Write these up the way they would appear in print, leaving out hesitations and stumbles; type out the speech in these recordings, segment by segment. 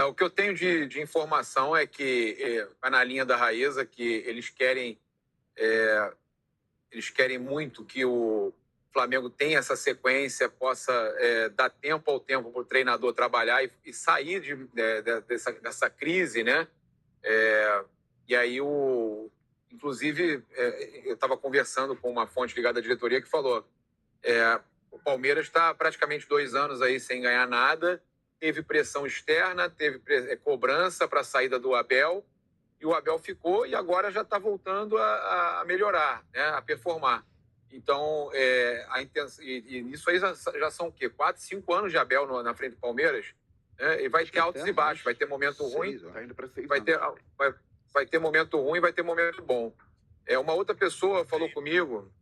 O que eu tenho de informação é que vai na linha da Raíza, que eles querem muito que o Flamengo tenha essa sequência, possa dar tempo ao tempo para o treinador trabalhar e sair dessa crise, né? E aí, inclusive, eu estava conversando com uma fonte ligada à diretoria que falou o Palmeiras está praticamente 2 anos aí sem ganhar nada, teve pressão externa, teve cobrança para a saída do Abel, e o Abel ficou e agora já está voltando a melhorar, né, a performar. Então, isso aí já são o quê? 4, 5 anos de Abel na frente do Palmeiras, né? E vai ter altos e baixos, vai ter momento ruim, vai ter momento ruim, vai ter momento bom. Uma outra pessoa falou comigo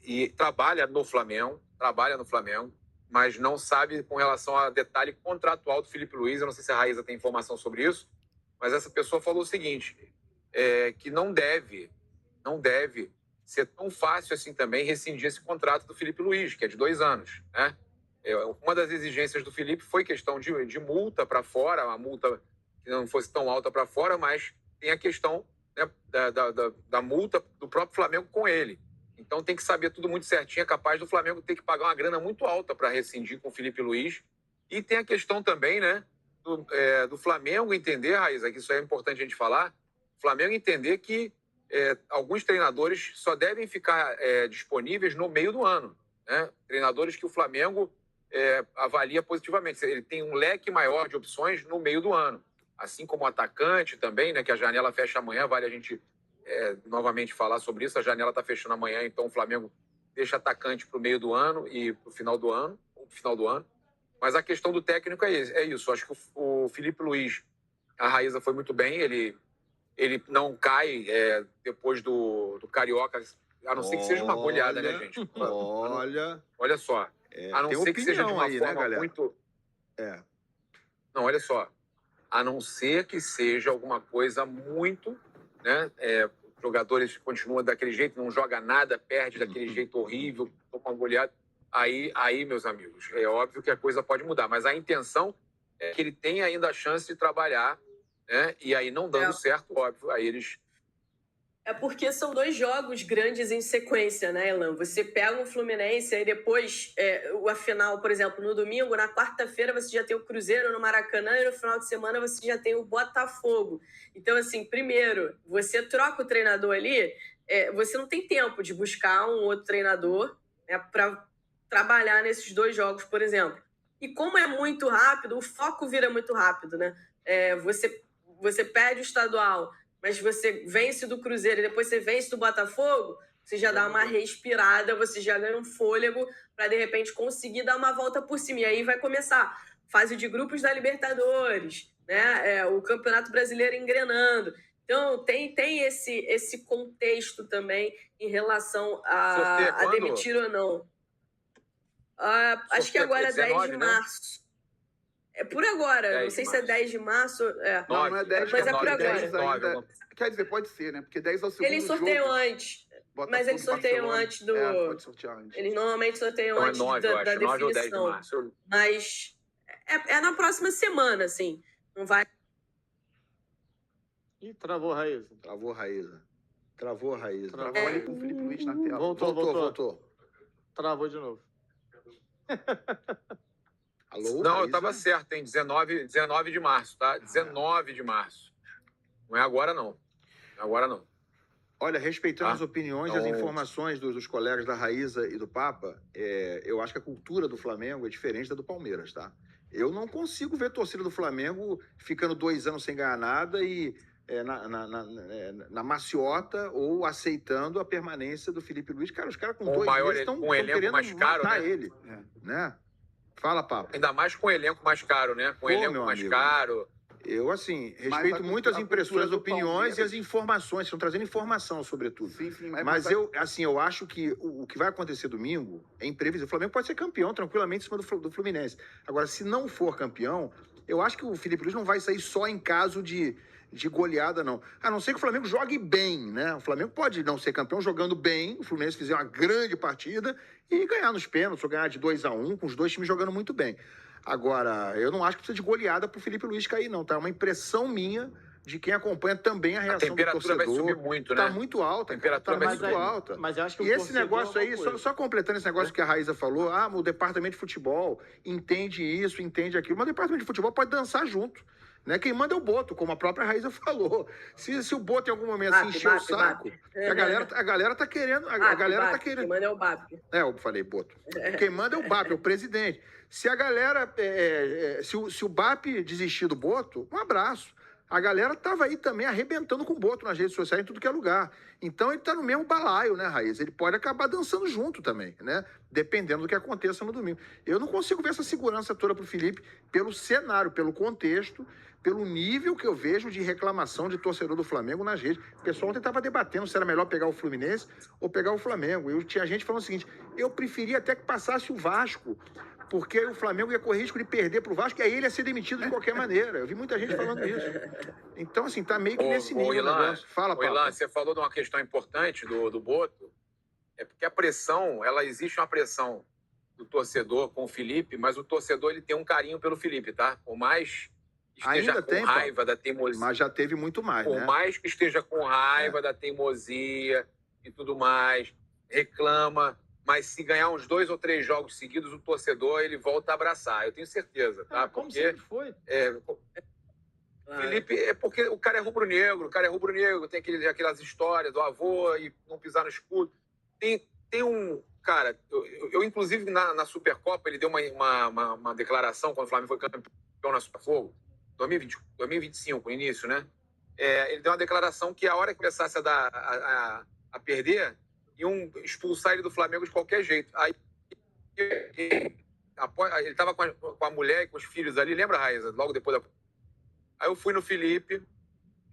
e trabalha no Flamengo, mas não sabe com relação a detalhe contratual do Felipe Luiz. Eu não sei se a Raíza tem informação sobre isso, mas essa pessoa falou o seguinte, que não deve ser tão fácil assim também rescindir esse contrato do Felipe Luiz, que é de 2 anos, né? Uma das exigências do Felipe foi questão de multa para fora, uma multa que não fosse tão alta para fora, mas tem a questão, né, da multa do próprio Flamengo com ele. Então tem que saber tudo muito certinho, é capaz do Flamengo ter que pagar uma grana muito alta para rescindir com o Felipe Luiz. E tem a questão também, né, do Flamengo entender, Raíza, que isso é importante a gente falar, o Flamengo entender que alguns treinadores só devem ficar disponíveis no meio do ano, né? Treinadores que o Flamengo avalia positivamente. Ele tem um leque maior de opções no meio do ano. Assim como o atacante também, né, que a janela fecha amanhã, vale a gente novamente falar sobre isso. A janela está fechando amanhã, então o Flamengo deixa atacante para o meio do ano e para o final do ano, Mas a questão do técnico é isso. Acho que o Felipe Luiz, a Raíza foi muito bem, ele não cai depois do Carioca, a não ser que seja uma goleada, né, gente? Olha só. A não ser que seja de uma forma muito... Não, olha só. A não ser que seja alguma coisa muito, né? Jogadores continuam daquele jeito, não joga nada, perde daquele jeito horrível, toma uma goleada. Aí, meus amigos, é óbvio que a coisa pode mudar, mas a intenção é que ele tenha ainda a chance de trabalhar, né? E aí não dando certo, óbvio, aí eles... porque são 2 jogos grandes em sequência, né, Elan? Você pega o Fluminense e depois, a final, por exemplo, no domingo, na quarta-feira você já tem o Cruzeiro no Maracanã e no final de semana você já tem o Botafogo. Então, assim, primeiro, você troca o treinador ali, você não tem tempo de buscar um outro treinador, né, para trabalhar nesses 2 jogos, por exemplo. E como é muito rápido, o foco vira muito rápido, né? Você perde o estadual, mas você vence do Cruzeiro e depois você vence do Botafogo, você já dá uma respirada, você já ganha um fôlego para, de repente, conseguir dar uma volta por cima. E aí vai começar fase de grupos da Libertadores, né? O Campeonato Brasileiro engrenando. Então, tem esse contexto também em relação a demitir ou não. Acho que agora é 10 de março. É por agora, não sei se é 10 de março. Não é 10, mas é por agora. Ainda. Quer dizer, pode ser, né? Porque 10 é o segundo Eles sorteiam jogo. antes. Mas eles sorteiam antes do... pode sortear antes. Eles normalmente sorteiam antes 9, da definição. 9 ou 10 de março. Mas é na próxima semana, assim. Não vai... Ih, travou a Raíza. Travou a Raíza. Olha com o Felipe Luiz na tela. Voltou. Travou de novo. Alô, não, Raíza? eu estava certo, hein? 19 de março, tá? 19 de março. Não é agora, não. Olha, respeitando as opiniões e as informações dos colegas da Raíza e do Papa, eu acho que a cultura do Flamengo é diferente da do Palmeiras, tá? Eu não consigo ver a torcida do Flamengo ficando 2 anos sem ganhar nada e na maciota ou aceitando a permanência do Felipe Luiz. Cara, os caras com 2 meses estão querendo mais caro, matar né? ele, né? Fala, Papa. Ainda mais com o elenco mais caro, né? Com o elenco mais caro. Eu, assim, respeito muito as impressões, as opiniões e as informações. Estão trazendo informação, sobretudo. Sim, mas eu acho que o que vai acontecer domingo é imprevisível. O Flamengo pode ser campeão tranquilamente em cima do Fluminense. Agora, se não for campeão, eu acho que o Felipe Luiz não vai sair só em caso de goleada, não. A não ser que o Flamengo jogue bem, né? O Flamengo pode não ser campeão jogando bem, o Fluminense fizer uma grande partida e ganhar nos pênaltis, ou ganhar de 2-1, com os 2 times jogando muito bem. Agora, eu não acho que precisa de goleada pro Felipe Luiz cair, não, tá? É uma impressão minha de quem acompanha também a reação do torcedor. A temperatura vai subir muito, né? Tá muito alta, a temperatura tá vai muito alta. Mas eu acho que e esse negócio aí, só completando esse negócio que a Raíza falou, o departamento de futebol entende isso, entende aquilo, mas o departamento de futebol pode dançar junto. Né? Quem manda é o Boto, como a própria Raíza falou. Se o Boto em algum momento se encher o saco, a galera tá querendo. A galera tá querendo. Quem manda é o BAP. Eu falei Boto. Quem manda é o BAP, é o presidente. Se a galera. Se o BAP desistir do Boto, um abraço. A galera tava aí também arrebentando com o Boto nas redes sociais, em tudo que é lugar. Então ele tá no mesmo balaio, né, Raíssa? Ele pode acabar dançando junto também, né? Dependendo do que aconteça no domingo. Eu não consigo ver essa segurança toda pro Felipe pelo cenário, pelo contexto, pelo nível que eu vejo de reclamação de torcedor do Flamengo nas redes. O pessoal ontem estava debatendo se era melhor pegar o Fluminense ou pegar o Flamengo. Eu tinha gente falando o seguinte, eu preferia até que passasse o Vasco, porque o Flamengo ia correr risco de perder pro Vasco e aí ele ia ser demitido de qualquer maneira. Eu vi muita gente falando isso. Então, assim, tá meio que nesse nível Ilan, o negócio. Fala, Paulo. Ilan, você falou de uma questão importante do Boto, é porque a pressão, existe uma pressão do torcedor com o Felipe, mas o torcedor ele tem um carinho pelo Felipe, tá? Por mais que esteja Ainda com tem, raiva da teimosia. Mas já teve muito mais, Por né? mais que esteja com raiva da teimosia e tudo mais, reclama, mas se ganhar uns 2 ou 3 jogos seguidos, o torcedor ele volta a abraçar. Eu tenho certeza, tá? Como sempre foi. Felipe, é porque o cara é rubro-negro, tem aquelas histórias do avô e não pisar no escudo. Tem um... Cara, eu inclusive, na Supercopa, ele deu uma declaração quando o Flamengo foi campeão na Superfogo, 2025, no início, né? Ele deu uma declaração que a hora que começasse a perder, iam expulsar ele do Flamengo de qualquer jeito. Aí ele estava com a mulher e com os filhos ali, lembra, Raíza? Logo depois da... Aí eu fui no Felipe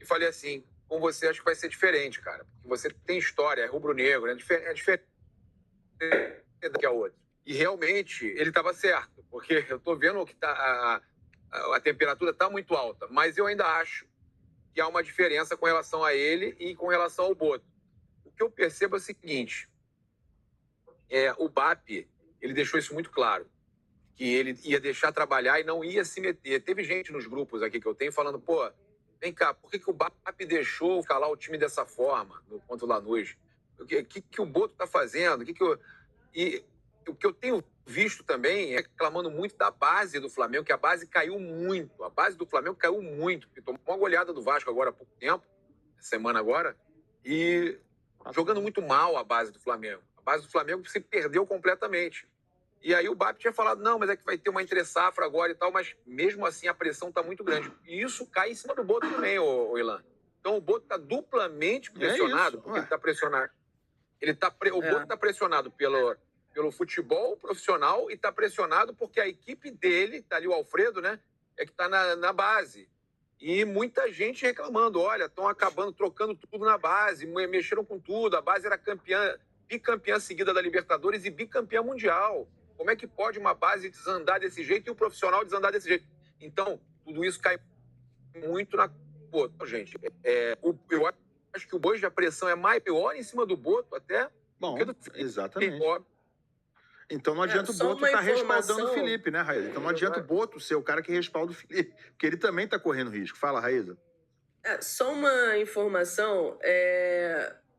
e falei assim, com você acho que vai ser diferente, cara. Porque você tem história, é rubro-negro, é diferente do que a outra. E realmente ele estava certo, porque eu estou vendo que a temperatura está muito alta, mas eu ainda acho que há uma diferença com relação a ele e com relação ao Boto. O que eu percebo é o seguinte, o BAP, ele deixou isso muito claro, que ele ia deixar trabalhar e não ia se meter. Teve gente nos grupos aqui que eu tenho falando, pô, vem cá, por que o BAP deixou calar o time dessa forma, no contra o Lanús? O que o Boto está fazendo? E o que eu tenho visto também é reclamando muito da base do Flamengo, que a base caiu muito. A base do Flamengo caiu muito, porque tomou uma goleada do Vasco agora há pouco tempo, semana agora, e jogando muito mal a base do Flamengo. A base do Flamengo se perdeu completamente. E aí o BAP tinha falado, não, mas é que vai ter uma entre-safra agora e tal, mas mesmo assim a pressão está muito grande. E isso cai em cima do Boto também, ô Ilan. Então o Boto está duplamente pressionado, porque ele está pressionado. O Boto está pressionado pelo futebol profissional e está pressionado porque a equipe dele, está ali o Alfredo, né? É que está na base. E muita gente reclamando, olha, estão acabando, trocando tudo na base, mexeram com tudo, a base era bicampeã seguida da Libertadores e bicampeã mundial. Como é que pode uma base desandar desse jeito e o profissional desandar desse jeito? Então, tudo isso cai muito na... Pô, gente, eu acho que o Bojo, a pressão é maior em cima do Boto até... Bom, exatamente. Então não adianta o Boto estar respaldando o Felipe, né, Raíza? Então não adianta o Boto ser o cara que respalda o Felipe, porque ele também está correndo risco. Fala, Raíza. Só uma informação,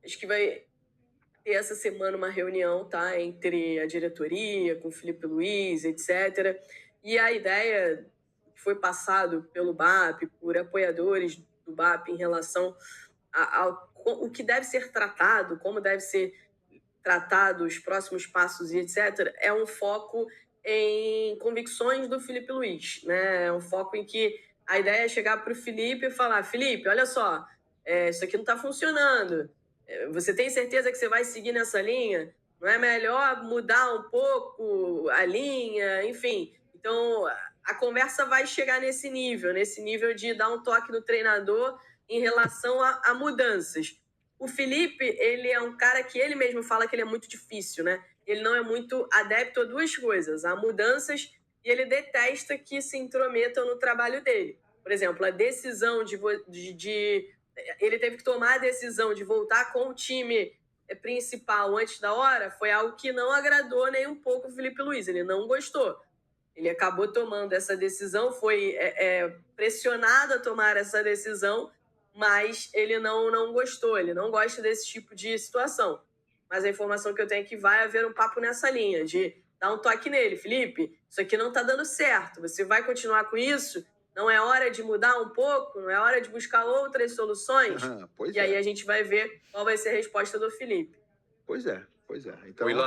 acho que vai ter essa semana uma reunião, tá, entre a diretoria, com o Felipe Luiz, etc. E a ideia que foi passado pelo BAP, por apoiadores do BAP em relação ao que deve ser tratado, como deve ser tratado, os próximos passos e etc., é um foco em convicções do Felipe Luiz, né? É um foco em que a ideia é chegar para o Felipe e falar, Felipe, olha só, isso aqui não está funcionando, você tem certeza que você vai seguir nessa linha? Não é melhor mudar um pouco a linha? Enfim, então a conversa vai chegar nesse nível de dar um toque no treinador em relação a mudanças. O Felipe, ele é um cara que ele mesmo fala que ele é muito difícil, né? Ele não é muito adepto a duas coisas, a mudanças, e ele detesta que se intrometam no trabalho dele. Por exemplo, a decisão ele teve que tomar a decisão de voltar com o time principal antes da hora, foi algo que não agradou nem um pouco o Felipe Luiz, ele não gostou. Ele acabou tomando essa decisão, foi pressionado a tomar essa decisão, mas ele não gostou, ele não gosta desse tipo de situação. Mas a informação que eu tenho é que vai haver um papo nessa linha, de dar um toque nele. Felipe, isso aqui não está dando certo, você vai continuar com isso? Não é hora de mudar um pouco? Não é hora de buscar outras soluções? Aí a gente vai ver qual vai ser a resposta do Felipe. Pois é. Então, ele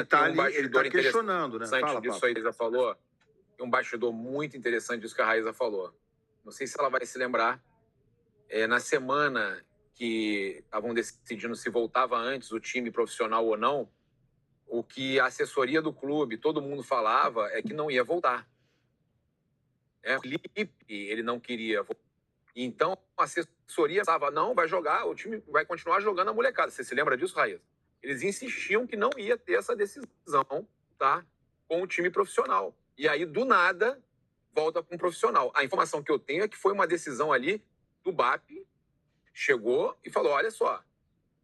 está ali, ele está questionando, né? Fala, disso aí, Raíza falou. Tem um bastidor muito interessante disso que a Raíza falou. Não sei se ela vai se lembrar. Na semana que estavam decidindo se voltava antes o time profissional ou não, o que a assessoria do clube, todo mundo falava, é que não ia voltar. O Felipe, ele não queria voltar. Então, a assessoria pensava, não, vai jogar, o time vai continuar jogando a molecada. Você se lembra disso, Raíza? Eles insistiam que não ia ter essa decisão, tá, com o time profissional. E aí, do nada, volta com um profissional. A informação que eu tenho é que foi uma decisão ali do BAP, chegou e falou, olha só,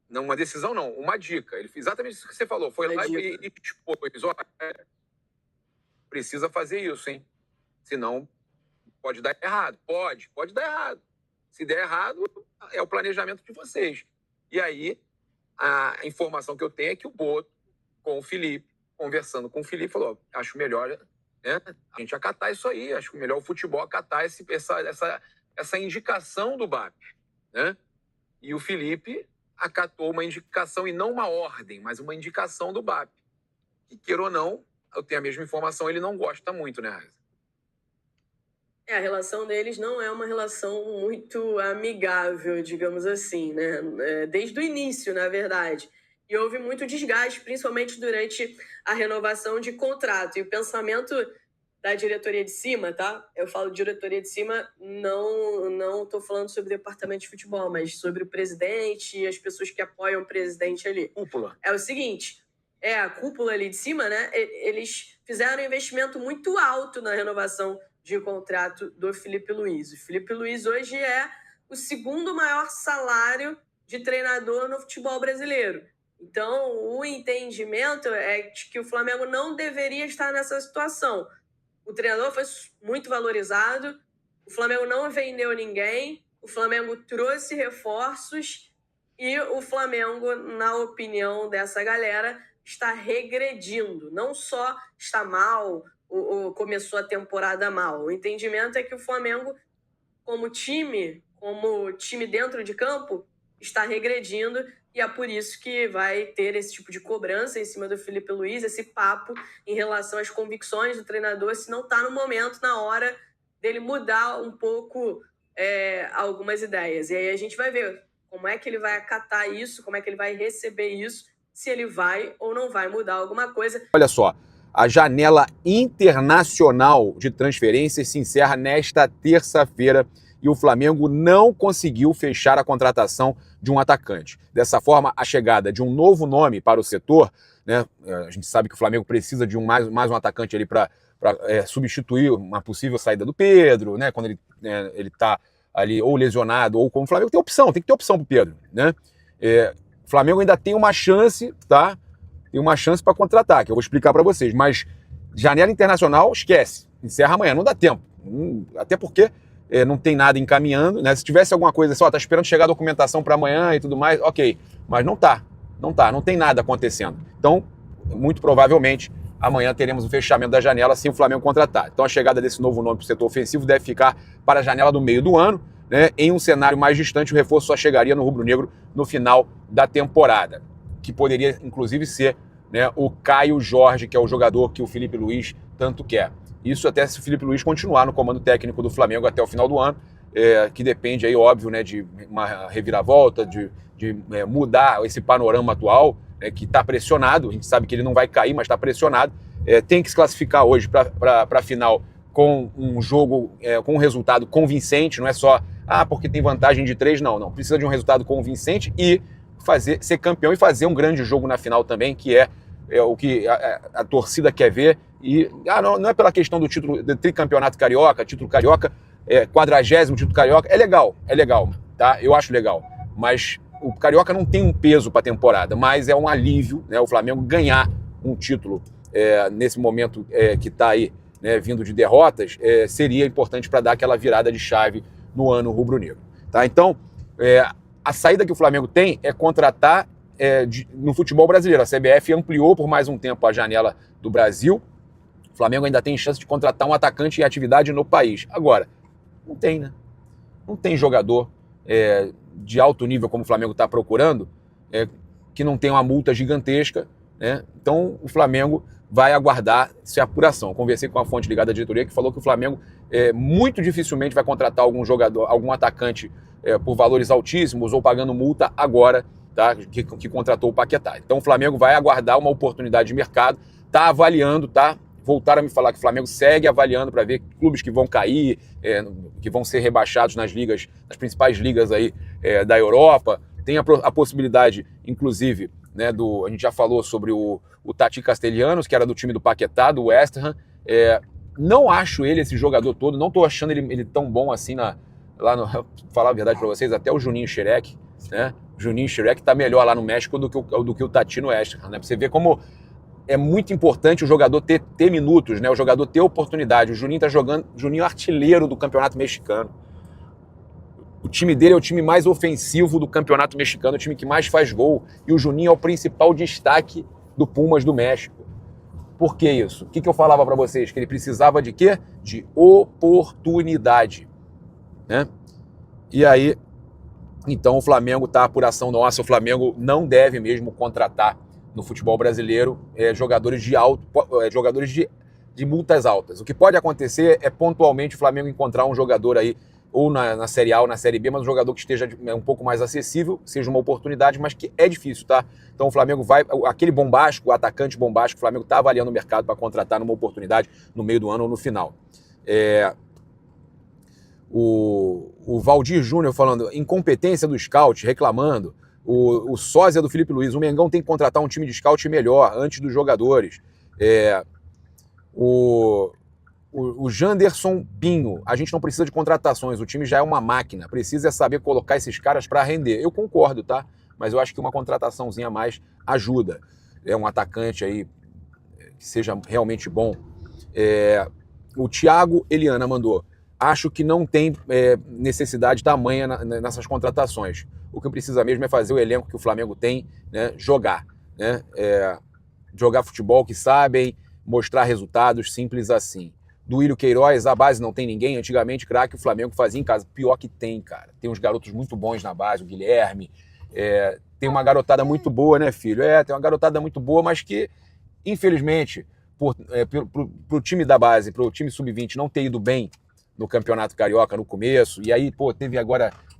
não uma decisão não, uma dica. Ele fez exatamente isso que você falou, foi lá e expôs, precisa fazer isso, hein? Senão pode dar errado. Pode dar errado. Se der errado, é o planejamento de vocês. E aí, a informação que eu tenho é que o Boto, com o Felipe, conversando com o Felipe, falou, acho melhor, né, a gente acatar isso aí, acho melhor o futebol acatar essa indicação do BAP, né? E o Felipe acatou uma indicação, e não uma ordem, mas uma indicação do BAP. Que, queira ou não, eu tenho a mesma informação, ele não gosta muito, né, Raíza? A relação deles não é uma relação muito amigável, digamos assim, né? Desde o início, na verdade. E houve muito desgaste, principalmente durante a renovação de contrato. E o pensamento da diretoria de cima, tá? Eu falo diretoria de cima, não estou falando sobre o departamento de futebol, mas sobre o presidente e as pessoas que apoiam o presidente ali. Cúpula. É o seguinte, a cúpula ali de cima, né? Eles fizeram um investimento muito alto na renovação de contrato do Felipe Luiz. O Felipe Luiz hoje é o segundo maior salário de treinador no futebol brasileiro. Então, o entendimento é de que o Flamengo não deveria estar nessa situação. O treinador foi muito valorizado, o Flamengo não vendeu ninguém, o Flamengo trouxe reforços e o Flamengo, na opinião dessa galera, está regredindo. Não só está mal, ou começou a temporada mal. O entendimento é que o Flamengo, como time dentro de campo, está regredindo, e é por isso que vai ter esse tipo de cobrança em cima do Felipe Luiz, esse papo em relação às convicções do treinador, se não está no momento, na hora dele mudar um pouco algumas ideias. E aí a gente vai ver como é que ele vai acatar isso, como é que ele vai receber isso, se ele vai ou não vai mudar alguma coisa. Olha só, a janela internacional de transferências se encerra nesta terça-feira e o Flamengo não conseguiu fechar a contratação de um atacante. Dessa forma, a chegada de um novo nome para o setor, né, a gente sabe que o Flamengo precisa de mais um atacante ali para substituir uma possível saída do Pedro, né, quando ele está ali ou lesionado ou como o Flamengo tem que ter opção para o Pedro, né? O Flamengo ainda tem uma chance, tá? Tem uma chance para contratar, que eu vou explicar para vocês, mas janela internacional, esquece, encerra amanhã, não dá tempo, até porque não tem nada encaminhando, né? Se tivesse alguma coisa, só tá esperando chegar a documentação para amanhã e tudo mais, ok, mas não tem nada acontecendo. Então, muito provavelmente, amanhã teremos o fechamento da janela sem o Flamengo contratar. Então, a chegada desse novo nome para o setor ofensivo deve ficar para a janela do meio do ano, né? Em um cenário mais distante, o reforço só chegaria no rubro-negro no final da temporada, que poderia, inclusive, ser, né, o Caio Jorge, que é o jogador que o Felipe Luiz tanto quer. Isso até se o Felipe Luiz continuar no comando técnico do Flamengo até o final do ano, que depende aí, óbvio, né, de uma reviravolta, de mudar esse panorama atual, que está pressionado. A gente sabe que ele não vai cair, mas está pressionado. Tem que se classificar hoje para a final com um jogo, com um resultado convincente, não é só porque tem vantagem de 3, não. Precisa de um resultado convincente e ser campeão e fazer um grande jogo na final também, que é o que a torcida quer ver. E não é pela questão do título, do tricampeonato carioca, título carioca, 40º título carioca, é legal, tá? Eu acho legal, mas o carioca não tem um peso para a temporada, mas é um alívio, né, o Flamengo ganhar um título nesse momento que está aí, né, vindo de derrotas, seria importante para dar aquela virada de chave no ano rubro-negro. Tá? Então, a saída que o Flamengo tem é contratar no futebol brasileiro. A CBF ampliou por mais um tempo a janela do Brasil. O Flamengo ainda tem chance de contratar um atacante em atividade no país. Agora, não tem, né? Não tem jogador de alto nível como o Flamengo está procurando, que não tem uma multa gigantesca, né? Então o Flamengo vai aguardar essa apuração. Eu conversei com uma fonte ligada à diretoria que falou que o Flamengo muito dificilmente vai contratar algum jogador, algum atacante por valores altíssimos ou pagando multa agora, tá? Que contratou o Paquetá. Então o Flamengo vai aguardar uma oportunidade de mercado, está avaliando, tá? Voltaram a me falar que o Flamengo segue avaliando para ver clubes que vão cair, que vão ser rebaixados nas principais ligas aí da Europa. Tem a possibilidade, inclusive, né, a gente já falou sobre o Tati Castellanos, que era do time do Paquetá, do West Ham. Não acho ele esse jogador todo, não estou achando ele tão bom assim vou falar a verdade para vocês, até o Juninho Chirek, né? O Juninho Chirek está melhor lá no México do que o Tati no West Ham, né? Pra você ver como é muito importante o jogador ter minutos, né? O jogador ter oportunidade. O Juninho tá jogando, Juninho é artilheiro do Campeonato Mexicano. O time dele é o time mais ofensivo do Campeonato Mexicano, o time que mais faz gol. E o Juninho é o principal destaque do Pumas do México. Por que isso? O que eu falava para vocês? Que ele precisava de quê? De oportunidade, né? E aí, então o Flamengo tá, apuração nossa, o Flamengo não deve mesmo contratar no futebol brasileiro jogadores de multas altas. O que pode acontecer é pontualmente o Flamengo encontrar um jogador aí, ou na Série A ou na Série B, mas um jogador que esteja um pouco mais acessível, seja uma oportunidade, mas que é difícil, tá? Então o Flamengo aquele bombástico, o atacante bombástico, o Flamengo está avaliando o mercado para contratar numa oportunidade no meio do ano ou no final. O Valdir Júnior falando, incompetência do scout, reclamando. O sósia do Felipe Luiz, o Mengão tem que contratar um time de scout melhor, antes dos jogadores. O Janderson Pinho, a gente não precisa de contratações, o time já é uma máquina, precisa saber colocar esses caras para render. Eu concordo, tá? Mas eu acho que uma contrataçãozinha a mais ajuda. Um atacante aí que seja realmente bom. O Thiago Eliana mandou, acho que não tem necessidade tamanha nessas contratações. O que precisa mesmo é fazer o elenco que o Flamengo tem, né, jogar. Né? Jogar futebol que sabem, mostrar resultados, simples assim. Do Willian Queiroz, a base não tem ninguém. Antigamente, craque, o Flamengo fazia em casa. Pior que tem, cara. Tem uns garotos muito bons na base, o Guilherme. Tem uma garotada muito boa, né, filho? Tem uma garotada muito boa, mas que, infelizmente, pro time da base, pro time sub-20 não ter ido bem no Campeonato Carioca no começo, e aí,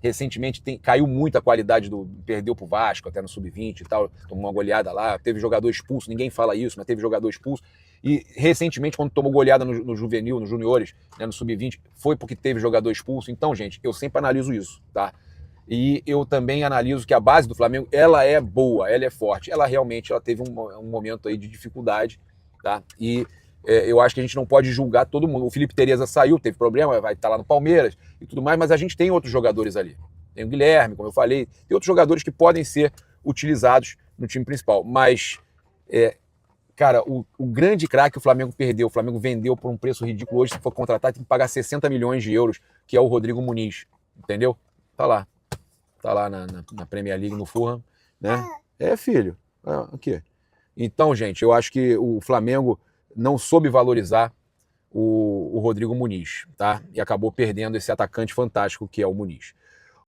recentemente caiu muito a qualidade perdeu pro Vasco, até no Sub-20 e tal, tomou uma goleada lá, teve jogador expulso, ninguém fala isso, mas teve jogador expulso, e recentemente, quando tomou goleada no juvenil, nos juniores, né, no Sub-20, foi porque teve jogador expulso. Então, gente, eu sempre analiso isso, tá? E eu também analiso que a base do Flamengo, ela é boa, ela é forte, ela realmente teve um momento aí de dificuldade, tá? E eu acho que a gente não pode julgar todo mundo. O Felipe Tereza saiu, teve problema, vai estar lá no Palmeiras e tudo mais, mas a gente tem outros jogadores ali. Tem o Guilherme, como eu falei, tem outros jogadores que podem ser utilizados no time principal. Mas, cara, o grande craque o Flamengo perdeu, o Flamengo vendeu por um preço ridículo. Hoje, se for contratar, tem que pagar 60 milhões de euros, que é o Rodrigo Muniz, entendeu? Tá lá na Premier League, no Fulham, né? Filho, aqui. Então, gente, eu acho que o Flamengo não soube valorizar o Rodrigo Muniz, tá? E acabou perdendo esse atacante fantástico que é o Muniz.